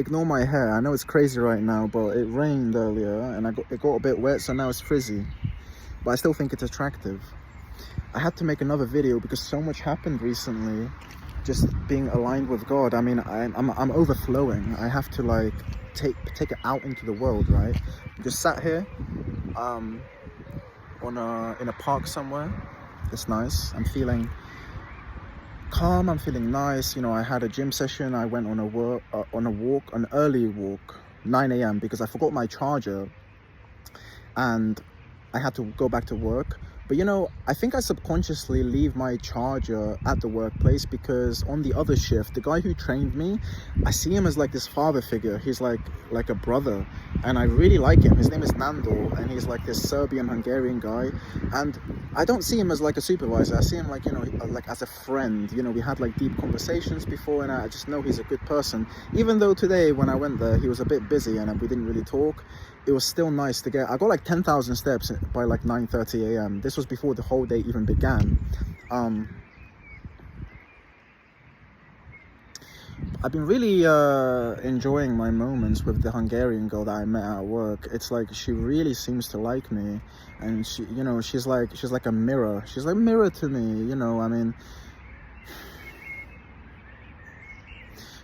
ignore my hair. I know it's crazy right now, but it rained earlier and it got a bit wet, so now it's frizzy. But I still think it's attractive. I had to make another video because so much happened recently. Just being aligned with God. I mean, I'm overflowing. I have to like take it out into the world, right? I'm just sat here, in a park somewhere. It's nice. I'm feeling calm. I'm feeling nice. You know, I had a gym session. I went on a walk, an early walk, 9 a.m. because I forgot my charger, and I had to go back to work. But you know, I think I subconsciously leave my charger at the workplace because on the other shift, the guy who trained me, I see him as like this father figure. He's like a brother, and I really like him. His name is Nando, and he's like this Serbian-Hungarian guy. And I don't see him as like a supervisor. I see him like, you know, like as a friend. You know, we had like deep conversations before, and I just know he's a good person. Even though today when I went there, he was a bit busy and we didn't really talk. It was still nice to get. I got like 10,000 steps by like 9:30 a.m. This was before the whole day even began. I've been really enjoying my moments with the Hungarian girl that I met at work. It's like she really seems to like me, and she, you know, she's like a mirror. She's like a mirror to me. You know, I mean,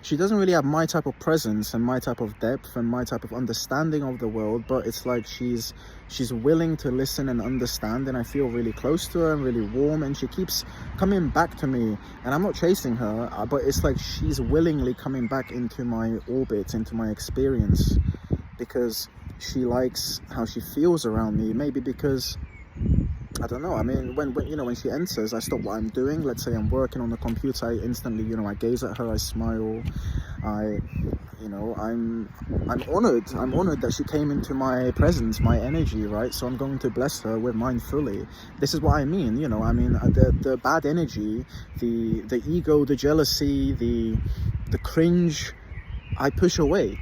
she doesn't really have my type of presence and my type of depth and my type of understanding of the world, but it's like she's willing to listen and understand, and I feel really close to her and really warm, and she keeps coming back to me, and I'm not chasing her, but it's like she's willingly coming back into my orbit, into my experience, because she likes how she feels around me. Maybe because, I don't know, I mean, when you know, when she enters, I stop what I'm doing. Let's say I'm working on the computer, I instantly, you know, I gaze at her, I smile, you know, I'm honored that she came into my presence, my energy, right? So I'm going to bless her with mine fully. This is what I mean, you know, I mean, the bad energy, the ego, the jealousy, the cringe, I push away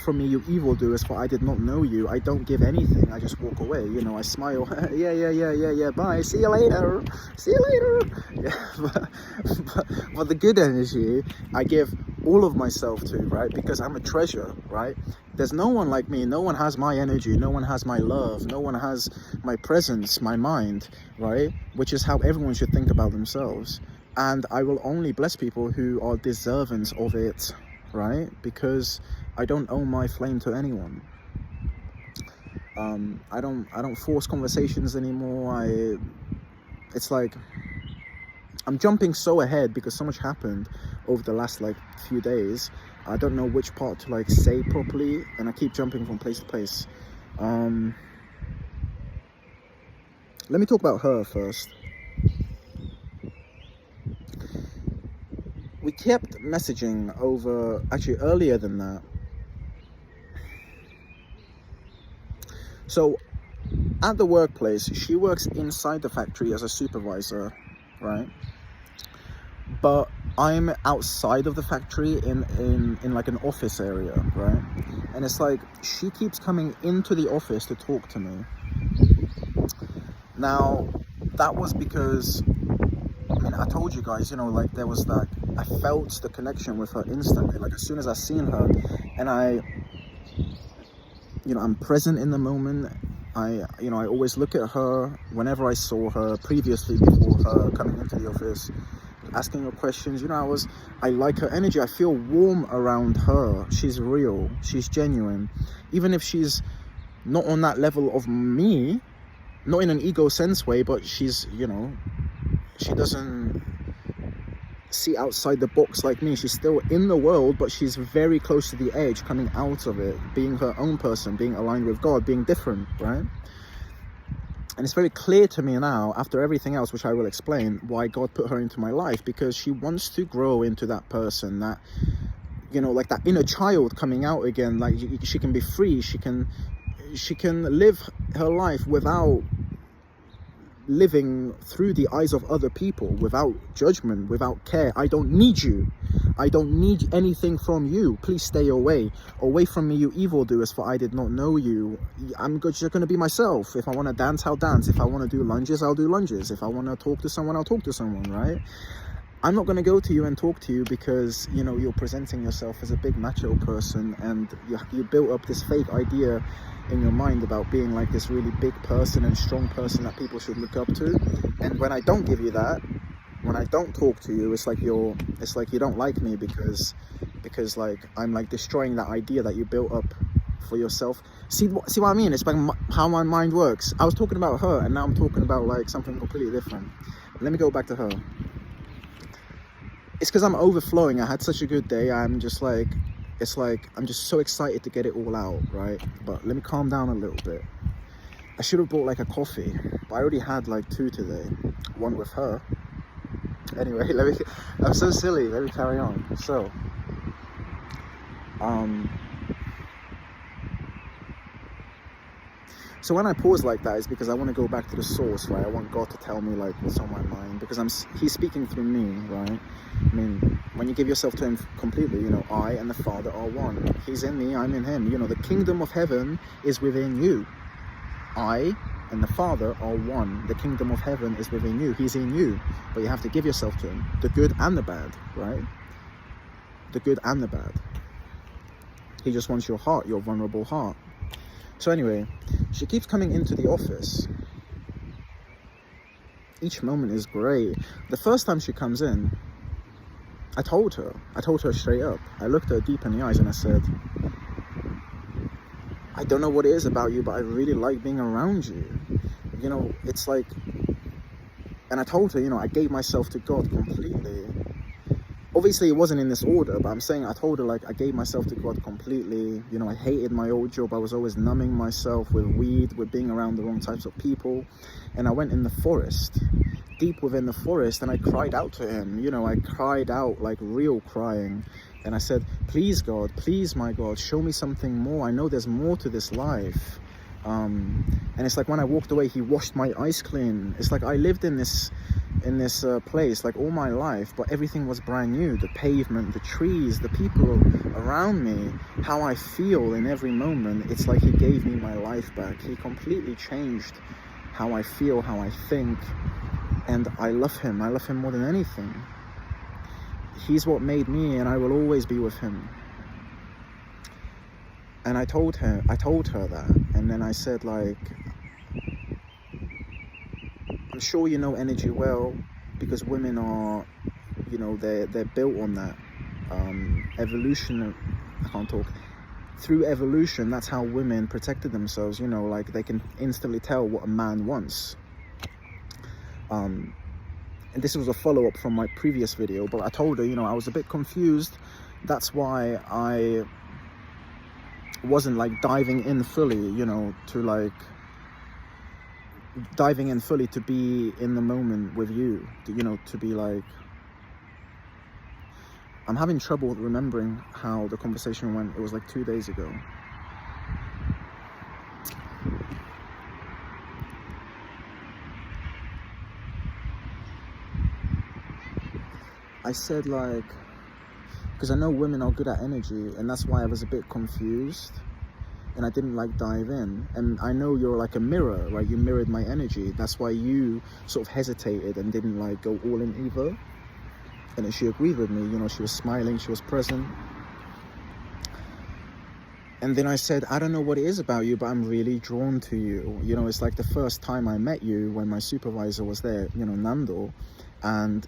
from me, you evildoers, for I did not know you. I don't give anything, I just walk away, you know, I smile. yeah, bye, see you later. Yeah, but the good energy I give all of myself to, right? Because I'm a treasure, right? There's no one like me. No one has my energy, no one has my love, no one has my presence, my mind, right? Which is how everyone should think about themselves. And I will only bless people who are deserving of it, right? Because I don't owe my flame to anyone. I don't force conversations anymore. It's like I'm jumping so ahead because so much happened over the last like few days. I don't know which part to like say properly, and I keep jumping from place to place. Let me talk about her first. We kept messaging over, actually earlier than that. So at the workplace, she works inside the factory as a supervisor, right? But I'm outside of the factory in like an office area, right? And it's like she keeps coming into the office to talk to me. Now, that was because, I mean, I told you guys, you know, like there was that, I felt the connection with her instantly. Like as soon as I seen her, and you know, I'm present in the moment. You know, I always look at her whenever I saw her previously, before her coming into the office, asking her questions. You know, I like her energy. I feel warm around her. She's real. She's genuine. Even if she's not on that level of me, not in an ego sense way, but she's, you know, she doesn't see outside the box like me. She's still in the world, but she's very close to the edge, coming out of it, being her own person, being aligned with God, being different, right? And it's very clear to me now, after everything else, which I will explain, why God put her into my life, because she wants to grow into that person, that, you know, like that inner child coming out again. Like she can be free, she can live her life without living through the eyes of other people, without judgment, without care. I don't need you. I don't need anything from you. Please stay away from me, you evildoers, for I did not know you. I'm just going to be myself. If I want to dance, I'll dance. If I want to do lunges, I'll do lunges. If I want to talk to someone, I'll talk to someone, right? I'm not going to go to you and talk to you because, you know, you're presenting yourself as a big macho person, and you built up this fake idea in your mind about being like this really big person and strong person that people should look up to. And when I don't give you that, when I don't talk to you, it's like you don't like me because like I'm like destroying that idea that you built up for yourself. See what I mean? It's like how my mind works. I was talking about her, and now I'm talking about like something completely different. Let me go back to her. It's because I'm overflowing. I had such a good day. I'm just like, it's like I'm just so excited to get it all out, right? But let me calm down a little bit. I should have bought like a coffee, but I already had like 2 today, one with her. Anyway, I'm so silly. Let me carry on. So when I pause like that, it's because I want to go back to the source, right? I want God to tell me like what's on my mind, because He's speaking through me, right? I mean, when you give yourself to Him completely, you know, I and the Father are one. He's in me, I'm in Him. You know, the kingdom of heaven is within you. I and the Father are one. The kingdom of heaven is within you. He's in you, but you have to give yourself to Him, the good and the bad, right? The good and the bad. He just wants your heart, your vulnerable heart. So anyway, she keeps coming into the office. Each moment is great. The first time she comes in, I told her straight up. I looked her deep in the eyes and I said, I don't know what it is about you, but I really like being around you. You know, it's like, and I told her, you know, I gave myself to God completely. Obviously, it wasn't in this order, but I'm saying I told her, like, I gave myself to God completely. You know, I hated my old job. I was always numbing myself with weed, with being around the wrong types of people. And I went in the forest, deep within the forest, and I cried out to Him. You know, I cried out, like real crying. And I said, please, God, please, my God, show me something more. I know there's more to this life. And it's like when I walked away, He washed my eyes clean. It's like I lived in this place like all my life, but everything was brand new. The pavement, the trees, the people around me, how I feel in every moment. It's like He gave me my life back. He completely changed how I feel, how I think, and I love Him. I love Him more than anything. He's what made me, and I will always be with Him. And I told her that, and then I said, like, I'm sure you know energy well, because women are, you know, they're built on that evolution. I can't talk. Through evolution, that's how women protected themselves. You know, like they can instantly tell what a man wants. And this was a follow-up from my previous video, but I told her, you know, I was a bit confused. That's why I wasn't like diving in fully, you know, to be in the moment with you, you know, to be like, I'm having trouble remembering how the conversation went. It was like 2 days ago. I said, like, because I know women are good at energy, and that's why I was a bit confused, and I didn't like dive in. And I know you're like a mirror, right? You mirrored my energy. That's why you sort of hesitated and didn't like go all in either. And then she agreed with me, you know, she was smiling, she was present. And then I said, I don't know what it is about you, but I'm really drawn to you. You know, it's like the first time I met you when my supervisor was there, you know, Nando, and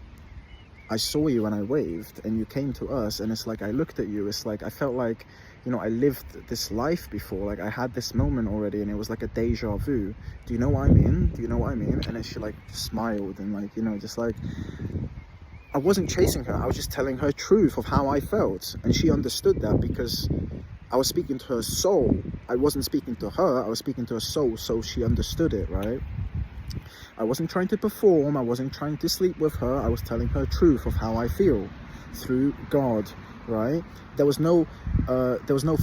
I saw you and I waved and you came to us, and it's like I looked at you, it's like I felt like, you know, I lived this life before, like I had this moment already, and it was like a deja vu. Do you know what I mean? Do you know what I mean? And then she like smiled and like, you know, just like, I wasn't chasing her, I was just telling her truth of how I felt, and she understood that because I was speaking to her soul. I wasn't speaking to her, I was speaking to her soul, so she understood it, right? I wasn't trying to perform, I wasn't trying to sleep with her, I was telling her truth of how I feel through God, right? There was no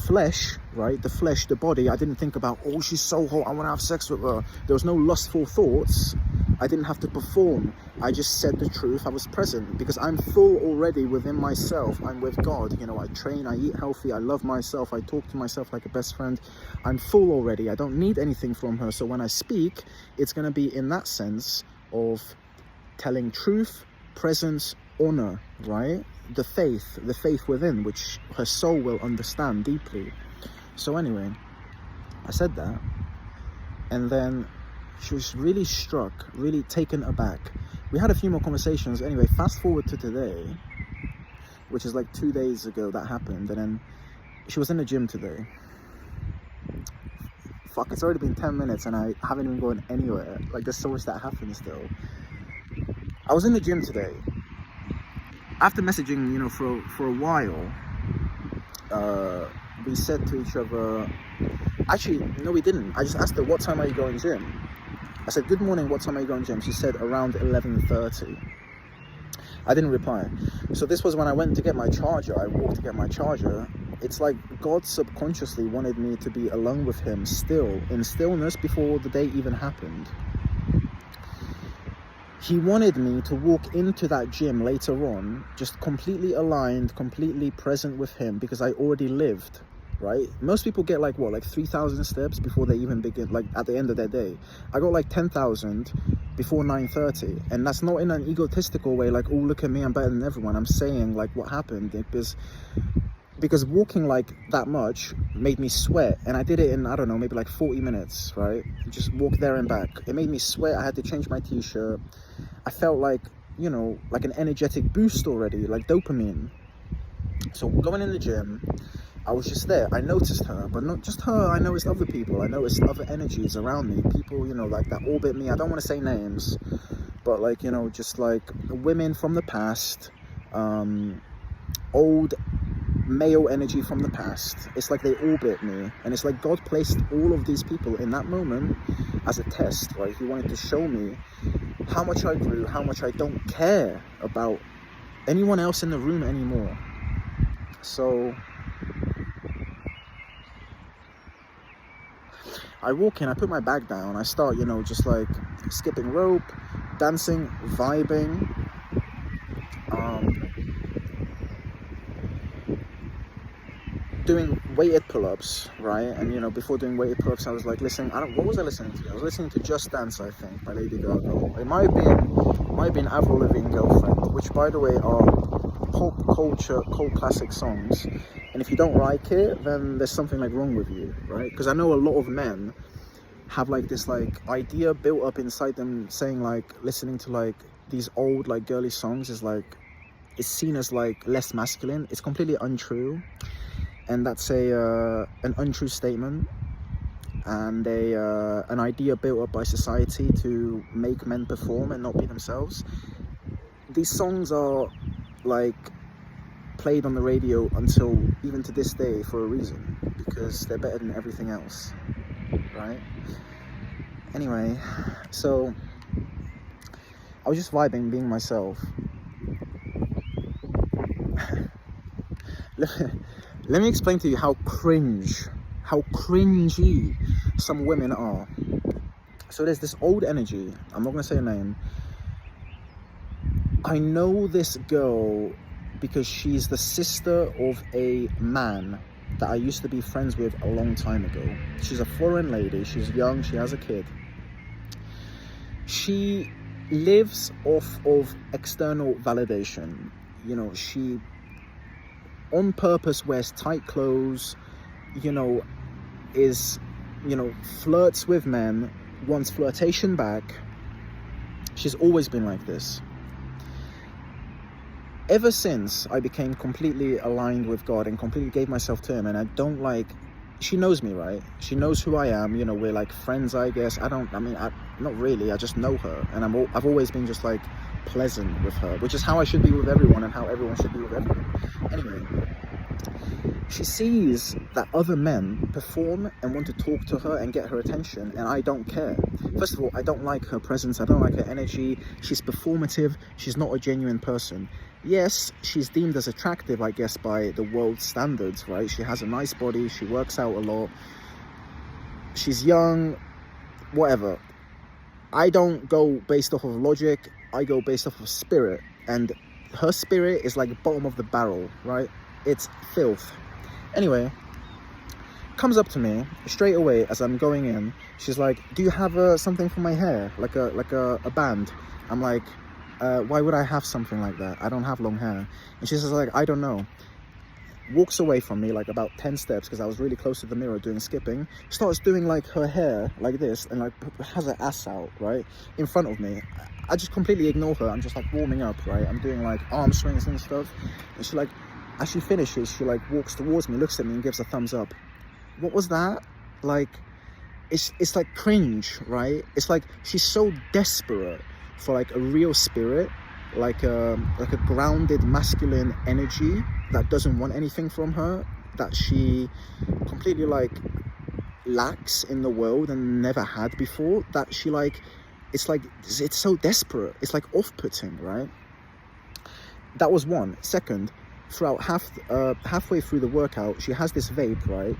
flesh, right? The flesh, the body, I didn't think about, oh, she's so hot, I want to have sex with her. There was no lustful thoughts. I didn't have to perform. I just said the truth. I was present because I'm full already within myself. I'm with God. You know, I train, I eat healthy, I love myself, I talk to myself like a best friend. I'm full already. I don't need anything from her. So when I speak, it's going to be in that sense of telling truth, presence, honor, right? The faith within, which her soul will understand deeply. So anyway, I said that, and then she was really struck, really taken aback. We had a few more conversations. Anyway, fast forward to today, which is like 2 days ago that happened, and then she was in the gym today. Fuck, it's already been 10 minutes and I haven't even gone anywhere. Like, there's so much that happened still. I was in the gym today. After messaging, you know, for a while, we said to each other, actually, no, we didn't. I just asked her, what time are you going gym? I said, good morning, what time are you going gym? She said, around 11:30. I didn't reply. So this was when I went to get my charger. I walked to get my charger. It's like God subconsciously wanted me to be alone with him still, in stillness, before the day even happened. He wanted me to walk into that gym later on, just completely aligned, completely present with him, because I already lived, right? Most people get like, what, like 3,000 steps before they even begin, like at the end of their day. I got like 10,000 before 9:30, and that's not in an egotistical way, like, oh, look at me, I'm better than everyone. I'm saying like what happened, because walking like that much made me sweat, and I did it in, I don't know, maybe like 40 minutes, right? Just walk there and back. It made me sweat. I had to change my t-shirt. I felt like, you know, like an energetic boost already, like dopamine. So going in the gym, I was just there. I noticed her, but not just her. I noticed other people. I noticed other energies around me. People, you know, like that orbit me. I don't want to say names, but like, you know, just like women from the past, old male energy from the past. It's like they orbit me, and it's like God placed all of these people in that moment as a test, right? He wanted to show me how much I grew, how much I don't care about anyone else in the room anymore. So I walk in, I put my bag down, I start, you know, just like skipping rope, dancing, vibing, doing weighted pull-ups, right? And you know, before doing weighted pull-ups, I was like listening. What was I listening to? I was listening to Just Dance, I think, by Lady Gaga. It might have been Avril Lavigne Girlfriend, which, by the way, are pop culture, cult classic songs. And if you don't like it, then there's something like wrong with you, right? Because I know a lot of men have like this like idea built up inside them, saying like listening to like these old like girly songs is like, it's seen as like less masculine. It's completely untrue. And that's an untrue statement, and an idea built up by society to make men perform and not be themselves. These songs are like played on the radio until even to this day for a reason, because they're better than everything else, right? Anyway, so I was just vibing, being myself. Let me explain to you how cringy some women are. So there's this old energy, I'm not going to say a name. I know this girl because she's the sister of a man that I used to be friends with a long time ago. She's a foreign lady, she's young, she has a kid. She lives off of external validation. You know, she on purpose wears tight clothes, you know, flirts with men, wants flirtation back. She's always been like this. Ever since I became completely aligned with God and completely gave myself to him, and I don't like, she knows me, right? She knows who I am, you know, we're like friends, I guess. Not really, I just know her, and I've always been just like pleasant with her, which is how I should be with everyone and how everyone should be with everyone. Anyway, she sees that other men perform and want to talk to her and get her attention, and I don't care. First of all, I don't like her presence, I don't like her energy. She's performative, she's not a genuine person. Yes, she's deemed as attractive, I guess, by the world standards, right? She has a nice body, she works out a lot, she's young, whatever. I don't go based off of logic, I go based off of spirit, and her spirit is like the bottom of the barrel, right? It's filth. Anyway, comes up to me straight away as I'm going in. She's like, do you have something for my hair, like a band? I'm like, why would I have something like that? I don't have long hair. And she says like, I don't know. Walks away from me like about 10 steps, because I was really close to the mirror doing skipping. Starts doing like her hair like this, and like has her ass out right in front of me. I just completely ignore her. I'm just like warming up, right? I'm doing like arm swings and stuff, and she like, as she finishes, she like walks towards me, looks at me and gives a thumbs up. What was that? Like, it's like cringe, right? It's like she's so desperate for like a real spirit, like a grounded masculine energy that doesn't want anything from her, that she completely like lacks in the world and never had before, that she like, it's so desperate, it's like off-putting, right? That was one. Second, throughout halfway through the workout, she has this vape, right?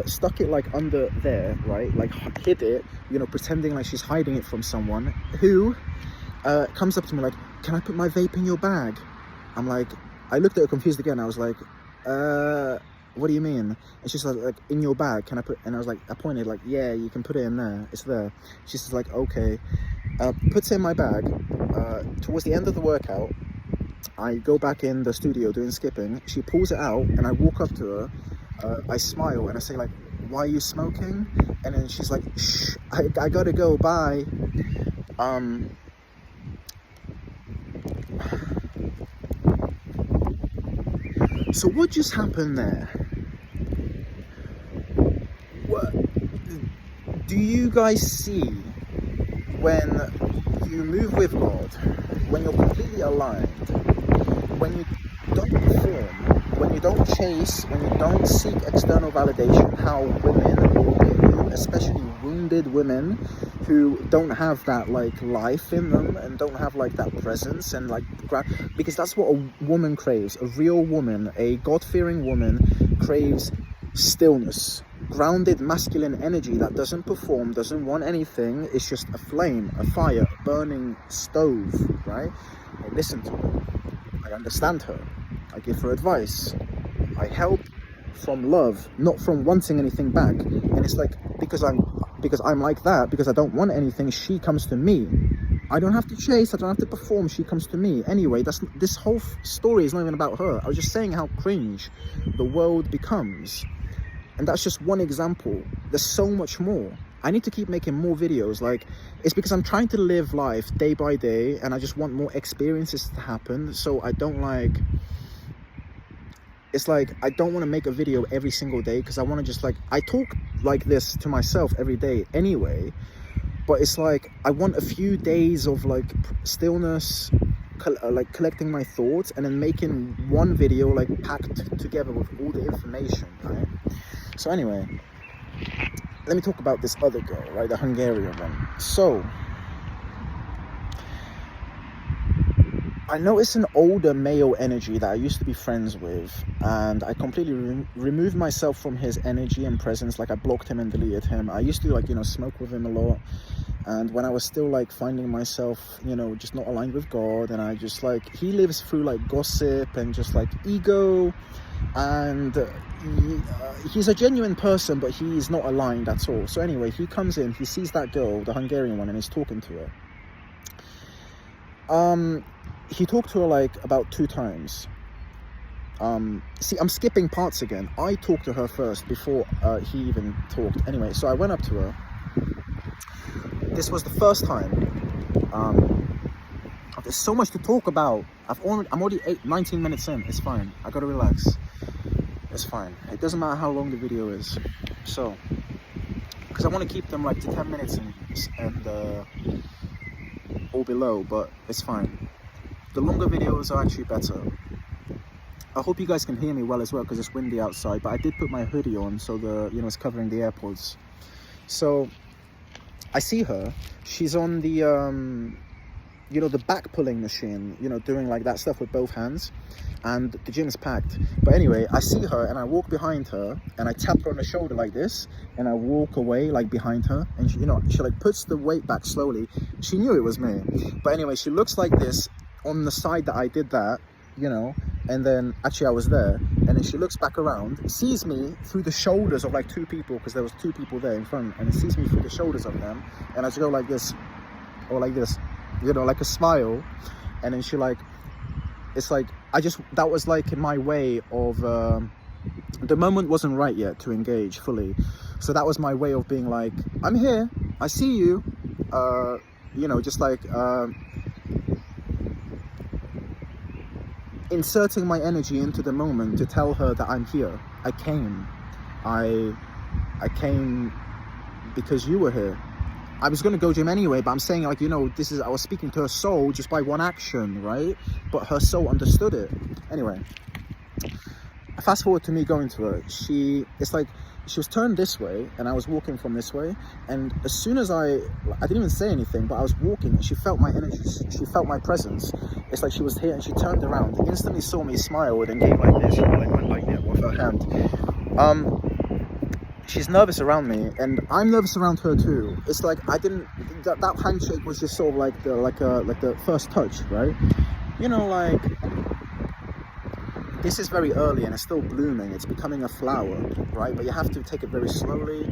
Stuck it like under there, right? Like hid it, you know, pretending like she's hiding it from someone who comes up to me like, can I put my vape in your bag? I'm like, I looked at her confused again. I was like, what do you mean? And she's like, in your bag, can I put? And I was like, I pointed like, yeah, you can put it in there, it's there. She's like, okay. Puts it in my bag. Towards the end of the workout, I go back in the studio doing skipping. She pulls it out, and I walk up to her. I smile and I say like, why are you smoking? And then she's like, shh, I gotta go, bye. So what just happened there? What do you guys see when you move with God, when you're completely aligned, when you don't perform, when you don't chase, when you don't seek external validation, how women will get you, especially wounded women who don't have that like life in them and don't have like that presence and like, because that's what a woman craves. A real woman, a God-fearing woman craves stillness, grounded masculine energy that doesn't perform, doesn't want anything. It's just a flame, a fire, a burning stove, right? I listen to her, I understand her, I give her advice, I help from love, not from wanting anything back. And it's like, because I'm like that, because I don't want anything, she comes to me. I don't have to chase, I don't have to perform, she comes to me. Anyway, this whole story is not even about her. I was just saying how cringe the world becomes. And that's just one example. There's so much more. I need to keep making more videos. Like, it's because I'm trying to live life day by day, and I just want more experiences to happen. So I don't like, it's like, I don't want to make a video every single day, because I want to just like, I talk like this to myself every day anyway, but it's like, I want a few days of like stillness, like collecting my thoughts, and then making one video like packed together with all the information, right? So anyway, let me talk about this other girl, right, the Hungarian one. So I noticed an older male energy that I used to be friends with, and I completely removed myself from his energy and presence. Like, I blocked him and deleted him. I used to, like, you know, smoke with him a lot, and when I was still like finding myself, you know, just not aligned with God, and I just like, he lives through like gossip and just like ego, and he's a genuine person, but he's not aligned at all. So anyway, he comes in, he sees that girl, the Hungarian one, and he's talking to her. He talked to her like about 2 times. See, I'm skipping parts again. I talked to her first before he even talked. Anyway, so I went up to her. This was the first time. There's so much to talk about. I'm already 19 minutes in. It's fine. I gotta relax. It's fine. It doesn't matter how long the video is. So, because I want to keep them like to 10 minutes and or below, but it's fine. The longer videos are actually better. I hope you guys can hear me well as well, because it's windy outside, but I did put my hoodie on, so it's covering the AirPods. So I see her. She's on the the back pulling machine, doing like that stuff with both hands, and the gym's packed. But anyway, I see her and I walk behind her and I tap her on the shoulder like this, and I walk away like behind her, and she like puts the weight back slowly. She knew it was me, but anyway, she looks like this on the side that I did that, and then actually I was there, and then she looks back around, sees me through the shoulders of like 2 people, because there was 2 people there in front, and it sees me through the shoulders of them, and I just go like this, or like this, like a smile, And then she like, it's like, that was like my way of, the moment wasn't right yet to engage fully. So that was my way of being like, I'm here, I see you, you know, just like, inserting my energy into the moment to tell her that I'm here. I came because you were here. I was going to go gym anyway, but I'm saying, like, you know, I was speaking to her soul just by one action, right? But her soul understood it. Anyway, fast forward to me going to her. It's like she was turned this way and I was walking from this way, and as soon as I didn't even say anything, but I was walking and she felt my energy, she felt my presence. It's like she was here, and she turned around, instantly saw me, smiled, and gave like this, like went like that with her hand. She's nervous around me, and I'm nervous around her too. It's like that handshake was just sort of like the first touch, right? You know, like, this is very early and it's still blooming, it's becoming a flower, right? But you have to take it very slowly,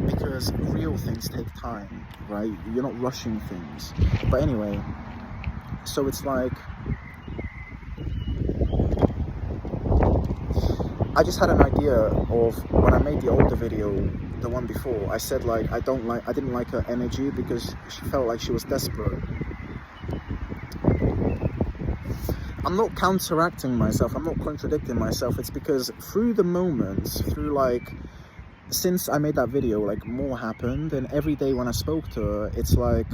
because real things take time, right? You're not rushing things. But anyway, so it's like, I just had an idea of, when I made the older video, the one before, I said like, I didn't like her energy because she felt like she was desperate. I'm not counteracting myself, I'm not contradicting myself. It's because through the moments, since I made that video, like, more happened, and every day when I spoke to her, it's like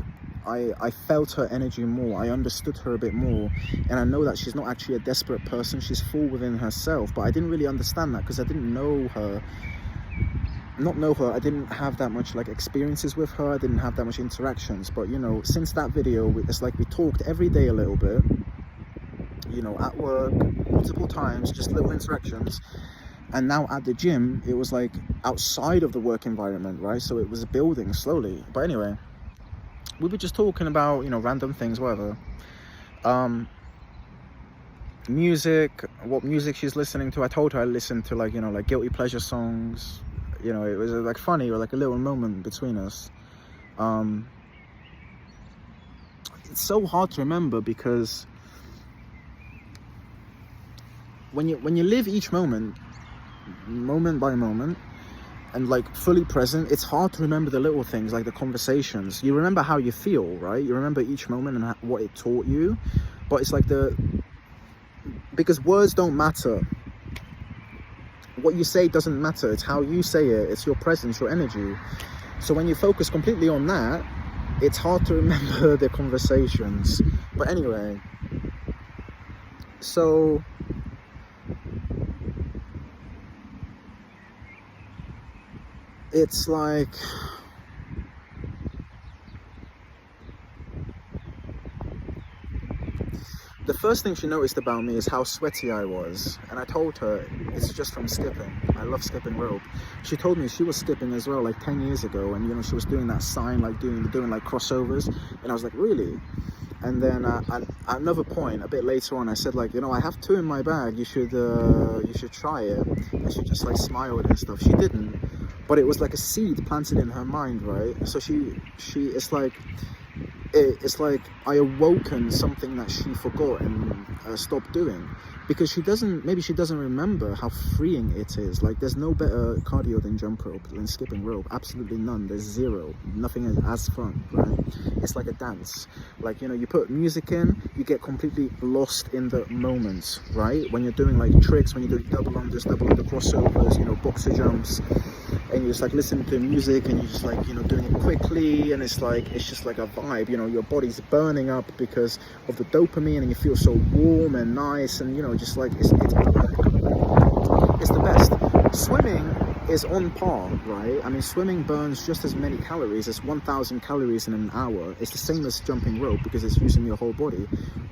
I felt her energy more, I understood her a bit more, and I know that she's not actually a desperate person, she's full within herself. But I didn't really understand that because I didn't know her. I didn't have that much like experiences with her, I didn't have that much interactions. But you know, since that video, it's like we talked every day a little bit, you know, at work, multiple times, just little interactions. And now at the gym, it was like outside of the work environment, right? So it was building slowly. But anyway, we were just talking about, you know, random things, whatever. Music, what music she's listening to. I told her I listened to, like, you know, like guilty pleasure songs. You know, it was like funny, or like a little moment between us. It's so hard to remember, because when you live each moment by moment, and like fully present, it's hard to remember the little things, like the conversations. You remember how you feel, right? You remember each moment and what it taught you. But it's like because words don't matter. What you say doesn't matter. It's how you say it. It's your presence, your energy. So when you focus completely on that, it's hard to remember the conversations. But anyway, so it's like, the first thing she noticed about me is how sweaty I was. And I told her it's just from skipping. I love skipping rope. She told me she was skipping as well, like 10 years ago. And, you know, she was doing that sign, like doing like crossovers. And I was like, really? And then at another point, a bit later on, I said, like, you know, I have 2 in my bag. You should try it. And she just like smiled and stuff. She didn't. But it was like a seed planted in her mind, right? So it's like I awoken something that she forgot and stopped doing, because maybe she doesn't remember how freeing it is. Like, there's no better cardio than jump rope, than skipping rope. Absolutely none. There's zero. Nothing is as fun, right? It's like a dance. Like, you know, you put music in, you get completely lost in the moments, right? When you're doing like tricks, when you're doing double under crossovers, you know, boxer jumps, and you're just like listening to music, and you're just like, you know, doing it quickly, and it's just like a vibe. You know, your body's burning up because of the dopamine, and you feel so warm and nice, and, you know, just like it's the best. Swimming is on par, right? I mean, swimming burns just as many calories as 1,000 calories in an hour. It's the same as jumping rope, because it's using your whole body.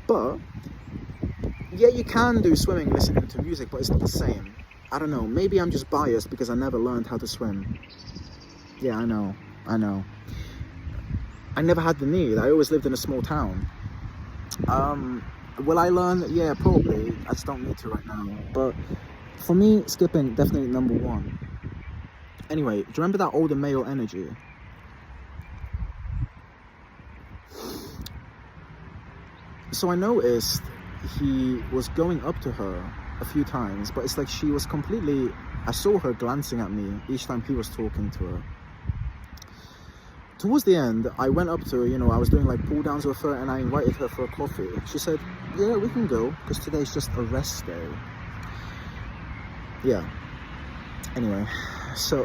But yeah, you can do swimming listening to music, but it's not the same. I don't know, maybe I'm just biased because I never learned how to swim. Yeah, I know. I never had the need. I always lived in a small town. Will I learn? Yeah, probably. I just don't need to right now. But for me, skipping, definitely number 1. Anyway, do you remember that older male energy? So I noticed he was going up to her a few times, but it's like she was completely, I saw her glancing at me each time he was talking to her. Towards the end, I went up to her, you know, I was doing like pull downs with her, and I invited her for a coffee. She said, yeah, we can go, because today's just a rest day. Yeah. Anyway, so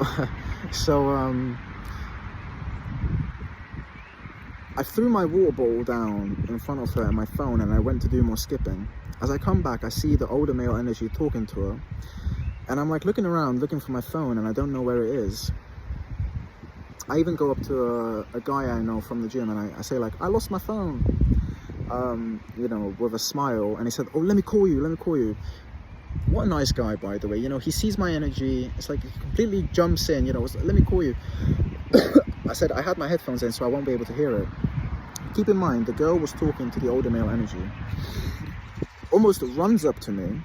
I threw my water bottle down in front of her and my phone, and I went to do more skipping. As I come back, I see the older male energy talking to her, and I'm like looking around, looking for my phone, and I don't know where it is. I even go up to a guy I know from the gym, and I say like, I lost my phone, you know, with a smile, and he said, oh, let me call you. What a nice guy, by the way. You know, he sees my energy. It's like he completely jumps in, you know, let me call you. I said I had my headphones in, so I won't be able to hear it. Keep in mind, the girl was talking to the older male energy. Almost runs up to me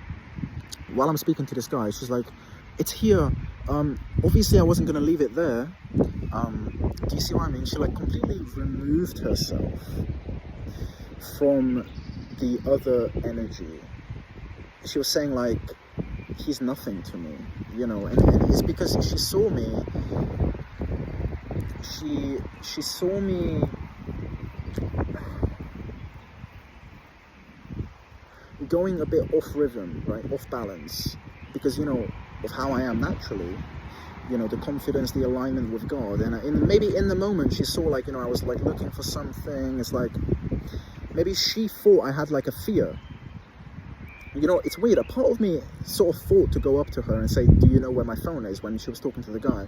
while I'm speaking to this guy. She's like, it's here. Obviously I wasn't going to leave it there. Do you see what I mean? She like completely removed herself from the other energy. She was saying like, he's nothing to me, you know, and it's because she saw me. She saw me going a bit off rhythm, right, off balance, because, you know, of how I am naturally, you know, the confidence, the alignment with God. And maybe in the moment she saw like, you know, I was like looking for something. It's like maybe she thought I had like a fear. You know, it's weird. A part of me sort of thought to go up to her and say, do you know where my phone is, when she was talking to the guy.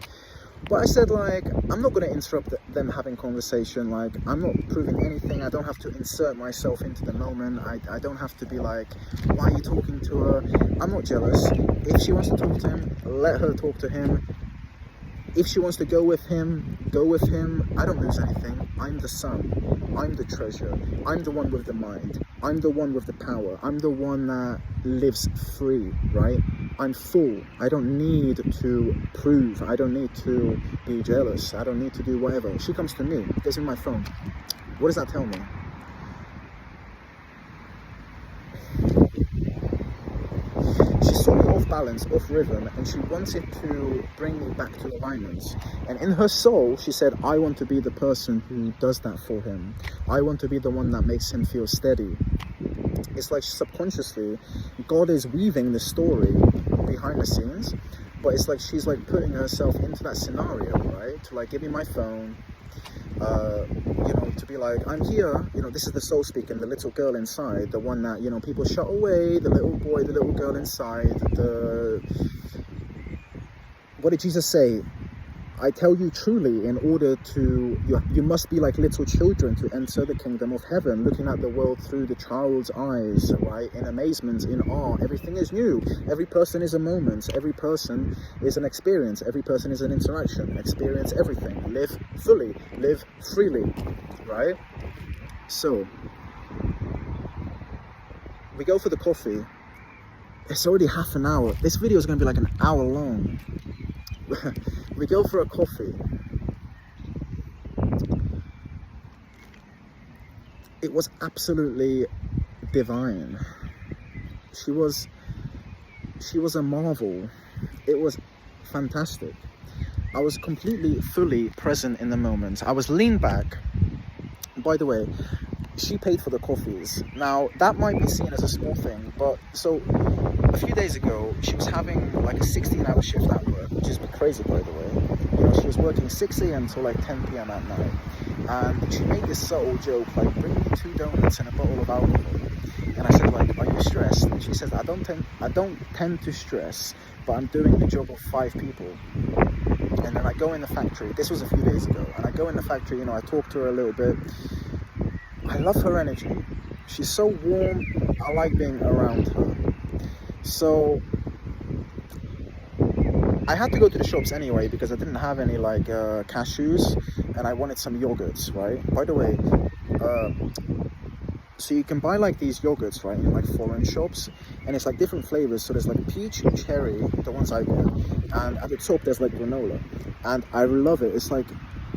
But I said, like, I'm not going to interrupt them having conversation. Like, I'm not proving anything. I don't have to insert myself into the moment. I don't have to be like, why are you talking to her? I'm not jealous. If she wants to talk to him, let her talk to him. If she wants to go with him, go with him. I don't lose anything. I'm the sun. I'm the treasure. I'm the one with the mind. I'm the one with the power. I'm the one that lives free, right? I'm full. I don't need to prove. I don't need to be jealous. I don't need to do whatever. She comes to me, gives me my phone. What does that tell me? She saw me off balance, off rhythm, and she wanted to bring me back to alignment. And in her soul, she said, I want to be the person who does that for him. I want to be the one that makes him feel steady. It's like subconsciously, God is weaving the story behind the scenes, but it's like she's like putting herself into that scenario, right? To like give me my phone, you know, to be like, I'm here, you know, this is the soul speaking, the little girl inside, the one that, you know, people shut away, the little boy, the little girl inside, what did Jesus say? I tell you truly, in order to, you must be like little children to enter the kingdom of heaven, looking at the world through the child's eyes, right? In amazement, in awe. Everything is new. Every person is a moment. Every person is an experience. Every person is an interaction. Experience everything. Live fully. Live freely, right? So, we go for the coffee. It's already half an hour. This video is going to be like an hour long. We go for a coffee. It was absolutely divine. She was a marvel. It was fantastic. I was completely, fully present in the moment. I was leaned back. By the way, she paid for the coffees. Now, that might be seen as a small thing, but so a few days ago, she was having like a 16-hour shift at work, which is crazy, by the way. You know, she was working 6 a.m. till like 10 p.m. at night. And she made this subtle joke, like, bring me 2 donuts and a bottle of alcohol. And I said, like, are you stressed? And she says, I don't tend to stress, but I'm doing the job of 5 people. And then I go in the factory. This was a few days ago. And I go in the factory, you know, I talk to her a little bit. I love her energy. She's so warm. I like being around her. So I had to go to the shops anyway because I didn't have any like cashews, and I wanted some yogurts, right? By the way, so you can buy like these yogurts, right, in like foreign shops, and it's like different flavors. So there's like peach and cherry, the ones I got, and at the top there's like granola, and I love it. It's like,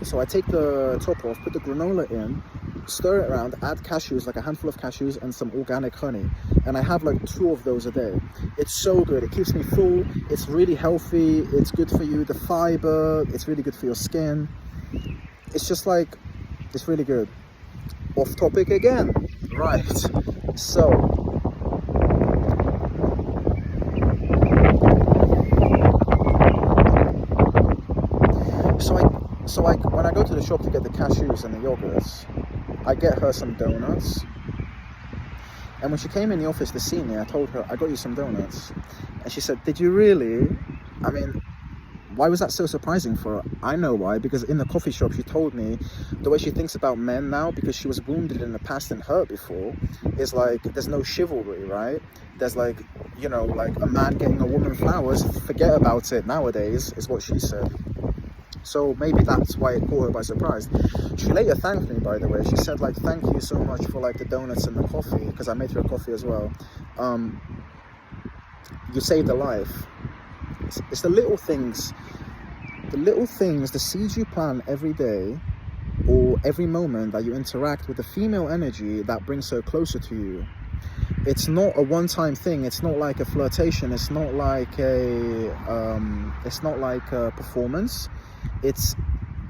so I take the top off, put the granola in, stir it around, add cashews, like a handful of cashews and some organic honey. And I have like 2 of those a day. It's so good. It keeps me full. It's really healthy. It's good for you. The fiber, it's really good for your skin. It's just like, it's really good. Off topic again. Right. So when I go to the shop to get the cashews and the yogurts, I get her some donuts. And when she came in the office to see me, I told her, I got you some donuts. And she said, did you really? I mean, why was that so surprising for her? I know why, because in the coffee shop, she told me the way she thinks about men now, because she was wounded in the past and hurt before, is like, there's no chivalry, right? There's like, you know, like a man getting a woman flowers, forget about it nowadays, is what she said. So maybe that's why it caught her by surprise. She later thanked me, by the way. She said, like, thank you so much for like the donuts and the coffee, because I made her a coffee as well. You saved a life. It's the little things, the seeds you plant every day or every moment that you interact with the female energy that brings her closer to you. It's not a one-time thing. It's not like a flirtation. It's not like a performance. It's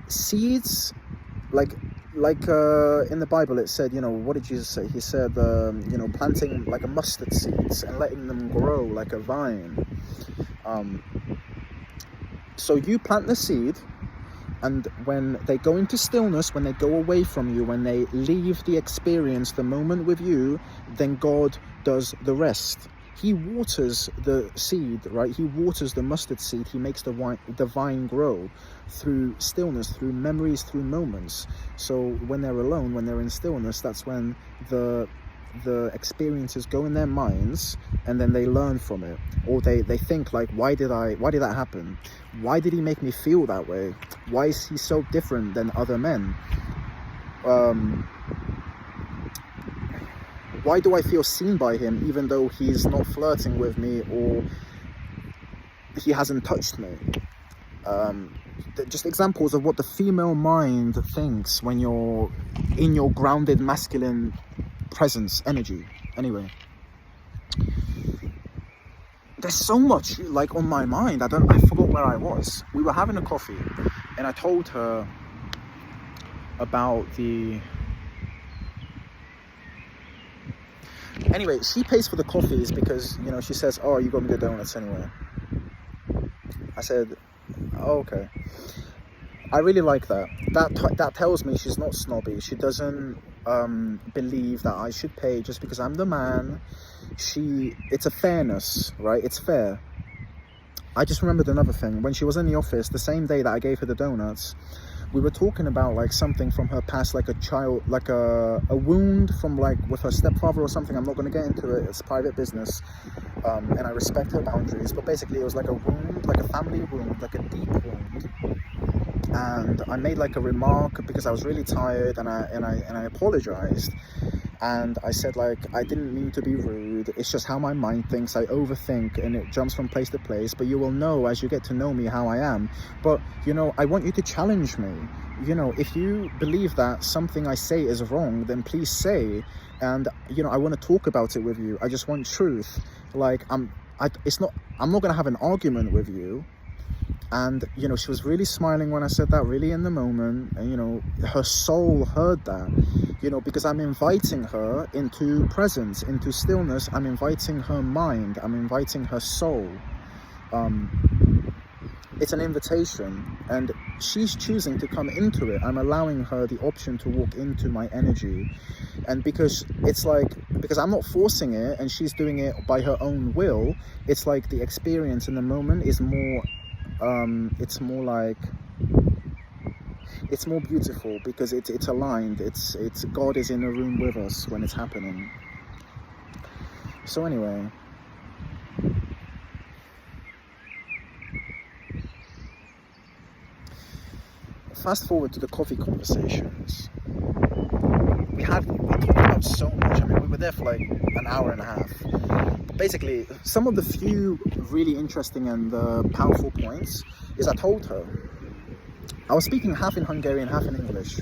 seeds, like in the Bible it said, you know, what did Jesus say? He said, you know, planting like a mustard seeds and letting them grow like a vine. So you plant the seed, and when they go into stillness, when they go away from you, when they leave the experience, the moment with you, then God does the rest. He waters the seed, right? He waters the mustard seed. He makes the vine grow through stillness, through memories, through moments. So when they're alone, when they're in stillness, that's when the experiences go in their minds, and then they learn from it, or they think like, why did that happen? Why did he make me feel that way? Why is he so different than other men? Why do I feel seen by him even though he's not flirting with me or he hasn't touched me? Just examples of what the female mind thinks when you're in your grounded masculine presence, energy. Anyway, there's so much like on my mind. I forgot where I was. We were having a coffee and I told her about the... Anyway, she pays for the coffees because, you know, she says, oh, you got me the donuts anyway. I said, oh, okay. I really like that. That tells me she's not snobby. She doesn't believe that I should pay just because I'm the man. It's a fairness, right? It's fair. I just remembered another thing. When she was in the office, the same day that I gave her the donuts, we were talking about like something from her past, like a child, like a wound from like with her stepfather or something. I'm not going to get into it. It's private business. And I respect her boundaries. But basically it was like a wound, like a family wound, like a deep wound. And I made like a remark because I was really tired, and I apologized. And I said, like, I didn't mean to be rude. It's just how my mind thinks. I overthink and it jumps from place to place. But you will know as you get to know me how I am. But, you know, I want you to challenge me. You know, if you believe that something I say is wrong, then please say. And, you know, I want to talk about it with you. I just want truth. Like, I'm not going to have an argument with you. And, you know, she was really smiling when I said that, really in the moment. And, you know, her soul heard that, you know, because I'm inviting her into presence, into stillness. I'm inviting her mind. I'm inviting her soul. It's an invitation, and she's choosing to come into it. I'm allowing her the option to walk into my energy. And because it's like, because I'm not forcing it and she's doing it by her own will, it's like the experience in the moment is more... it's more beautiful because it's aligned. It's God is in the room with us when it's happening. So anyway, fast forward to the coffee conversations. We talked about so much. I mean, we were there for like an hour and a half. But basically, some of the few really interesting and powerful points is I told her, I was speaking half in Hungarian, half in English.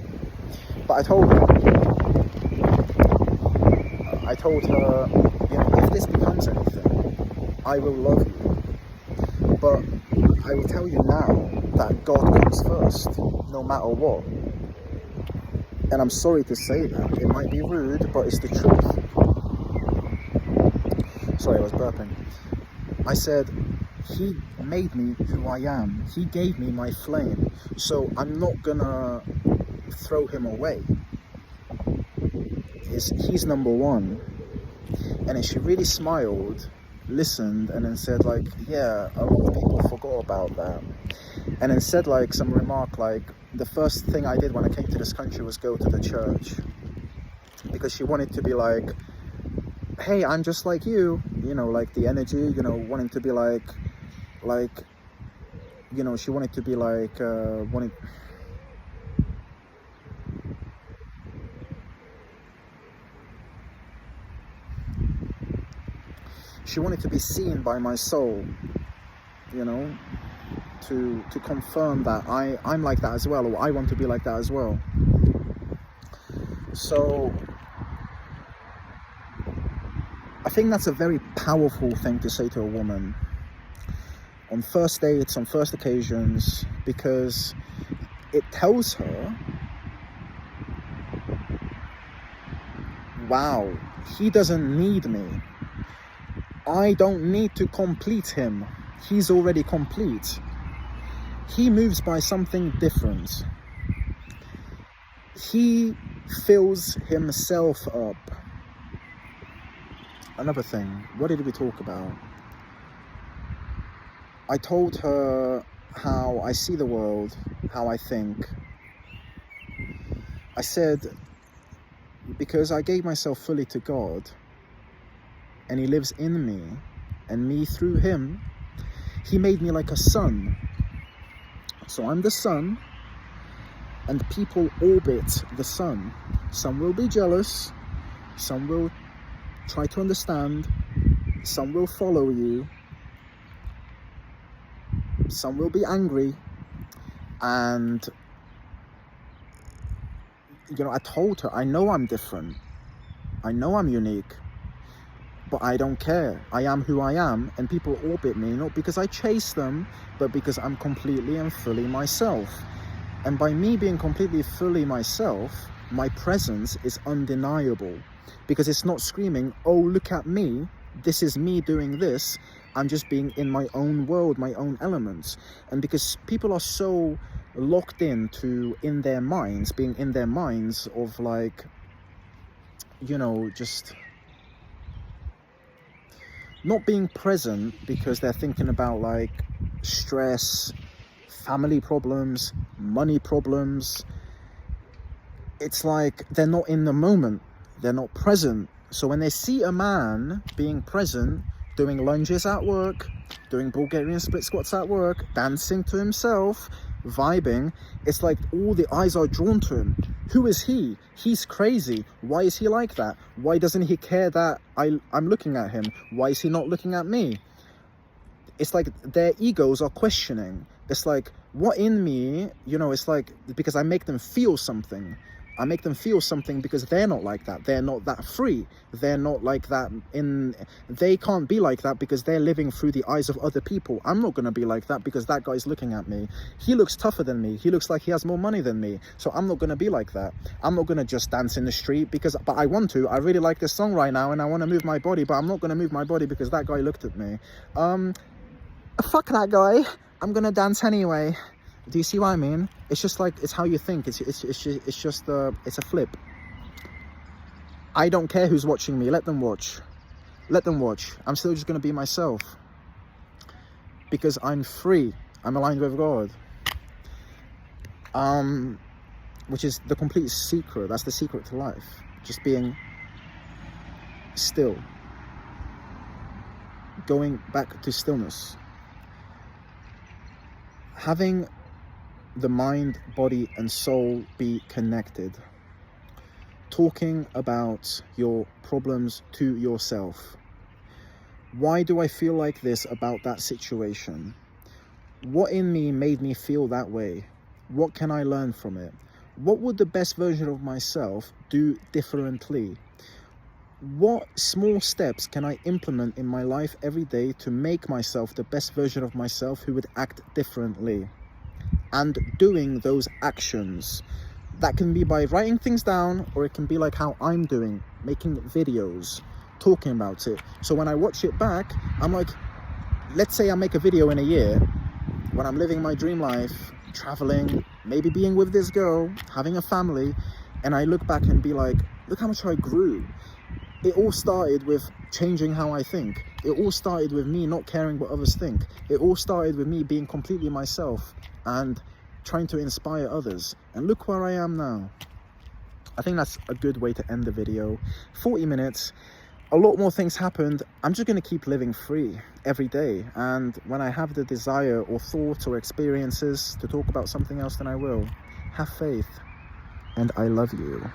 But I told her, you know, if this becomes anything, I will love you. But I will tell you now that God comes first, no matter what. And I'm sorry to say that. It might be rude, but it's the truth. Sorry, I was burping. I said, he made me who I am. He gave me my flame. So I'm not gonna throw him away. He's number one. And then she really smiled, listened, and then said like, yeah, a lot of people forgot about that. And then said like some remark like, the first thing I did when I came to this country was go to the church. Because she wanted to be like, hey, I'm just like you know, like the energy, you know, wanting to be like, you know, she wanted to be like, she wanted to be seen by my soul, you know, to confirm that I'm like that as well, or I want to be like that as well. So I think that's a very powerful thing to say to a woman on first dates, on first occasions, because it tells her, wow, he doesn't need me. I don't need to complete him. He's already complete. He moves by something different. He fills himself up. Another thing, what did we talk about? I told her how I see the world, how I think. I said, because I gave myself fully to God, and he lives in me, and me through him, he made me like a sun. So I'm the sun, and people orbit the sun. Some will be jealous, some will try to understand, some will follow you, some will be angry. And you know, I told her, I know I'm different, I know I'm unique, but I don't care. I am who I am, and people orbit me not because I chase them, but because I'm completely and fully myself. And by me being completely fully myself, my presence is undeniable, because it's not screaming, oh, look at me, this is me doing this. I'm just being in my own world, my own elements. And because people are so locked into in their minds, being in their minds of like, you know, just not being present, because they're thinking about like stress, family problems, money problems. It's like they're not in the moment, they're not present. So when they see a man being present, doing lunges at work, doing Bulgarian split squats at work, dancing to himself, vibing, it's like all the eyes are drawn to him. Who is he? He's crazy. Why is he like that? Why doesn't he care that I'm looking at him? Why is he not looking at me? It's like their egos are questioning. It's like, what in me, you know, it's like, because I make them feel something. I make them feel something because they're not like that. They're not that free. They're not like that they can't be like that because they're living through the eyes of other people. I'm not going to be like that because that guy's looking at me. He looks tougher than me. He looks like he has more money than me. So I'm not going to be like that. I'm not going to just dance in the street but I want to. I really like this song right now and I want to move my body, but I'm not going to move my body because that guy looked at me. Fuck that guy. I'm going to dance anyway. Do you see what I mean? It's just like, it's how you think. It's just it's a flip. I don't care who's watching me. Let them watch. Let them watch. I'm still just going to be myself. Because I'm free. I'm aligned with God. Which is the complete secret. That's the secret to life. Just being still. Going back to stillness. Having the mind, body, and soul be connected. Talking about your problems to yourself. Why do I feel like this about that situation? What in me made me feel that way? What can I learn from it? what would the best version of myself do differently? What small steps can I implement in my life every day to make myself the best version of myself who would act differently? And doing those actions. That can be by writing things down, or it can be like how I'm doing, making videos, talking about it. So when I watch it back, I'm like, let's say I make a video in a year when I'm living my dream life, traveling, maybe being with this girl, having a family, and I look back and be like, look how much I grew. It all started with changing how I think. It all started with me not caring what others think. It all started with me being completely myself and trying to inspire others. And look where I am now. I think that's a good way to end the video. 40 minutes. A lot more things happened. I'm just going to keep living free every day. And when I have the desire or thoughts or experiences to talk about something else, then I will. Have faith. And I love you.